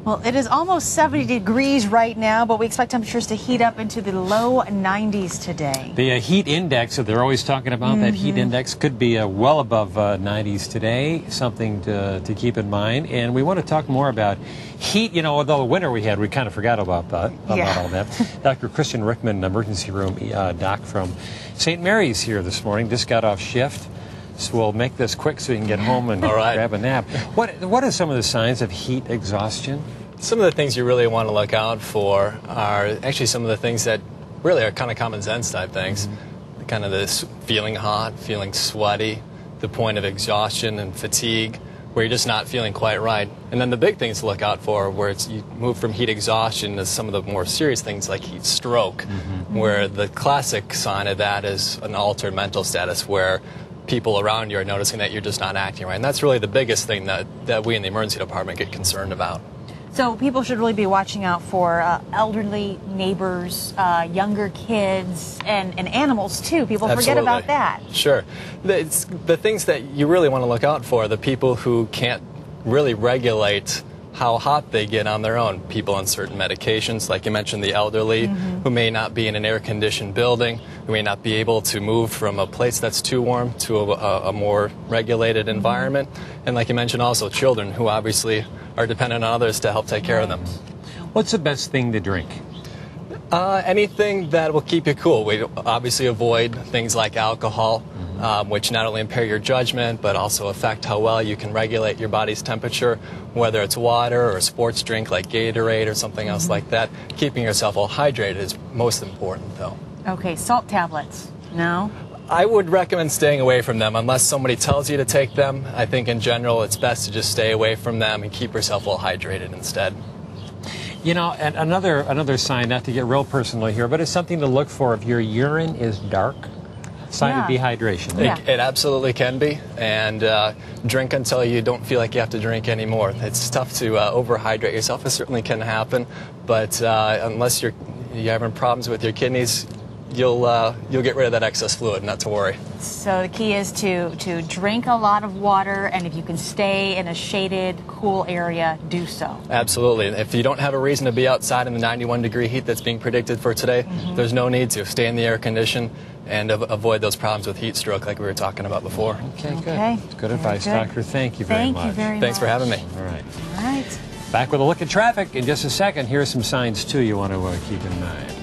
Well, it is almost 70 degrees right now, but we expect temperatures to heat up into the low 90s today. The heat index that they're always talking about, that heat index could be well above 90s today, something to keep in mind. And we want to talk more about heat. You know, with all the winter we had, we kind of forgot about that, about all that. Dr. Christian Rickman, emergency room doc from St. Mary's here this morning, just got off shift. So we'll make this quick so you can get home and grab a nap. What are some of the signs of heat exhaustion? Some of the things you really want to look out for are actually some of the things that really are kind of common sense type things. Kind of this feeling hot, feeling sweaty, the point of exhaustion and fatigue, where you're just not feeling quite right. And then the big things to look out for, where you move from heat exhaustion to some of the more serious things like heat stroke, where the classic sign of that is an altered mental status, where people around you are noticing that you're just not acting right. And that's really the biggest thing that we in the emergency department get concerned about. So people should really be watching out for elderly neighbors, younger kids, and animals too. People forget about that. Sure. It's the things that you really want to look out for, the people who can't really regulate how hot they get on their own. People on certain medications, like you mentioned, the elderly, who may not be in an air-conditioned building, who may not be able to move from a place that's too warm to a more regulated environment. And like you mentioned, also children who obviously are dependent on others to help take care of them. What's the best thing to drink? Anything that will keep you cool. We obviously avoid things like alcohol, which not only impair your judgment, but also affect how well you can regulate your body's temperature, whether it's water or a sports drink like Gatorade or something else like that. Keeping yourself well hydrated is most important, though. Okay, salt tablets. No? I would recommend staying away from them unless somebody tells you to take them. I think in general it's best to just stay away from them and keep yourself well hydrated instead. You know, and another sign, not to get real personal here, but it's something to look for if your urine is dark. Sign of dehydration. It absolutely can be, and drink until you don't feel like you have to drink anymore. It's tough to overhydrate yourself. It certainly can happen, but unless you're having problems with your kidneys, you'll get rid of that excess fluid, not to worry. So the key is to drink a lot of water, and if you can stay in a shaded, cool area, do so. Absolutely. If you don't have a reason to be outside in the 91-degree heat that's being predicted for today, there's no need to. Stay in the air condition and avoid those problems with heat stroke like we were talking about before. Okay, good. Good advice, Doctor. Thank you very much. Thank you very much. Thanks for having me. All right. All right. Back with a look at traffic in just a second. Here are some signs, too, you want to keep in mind.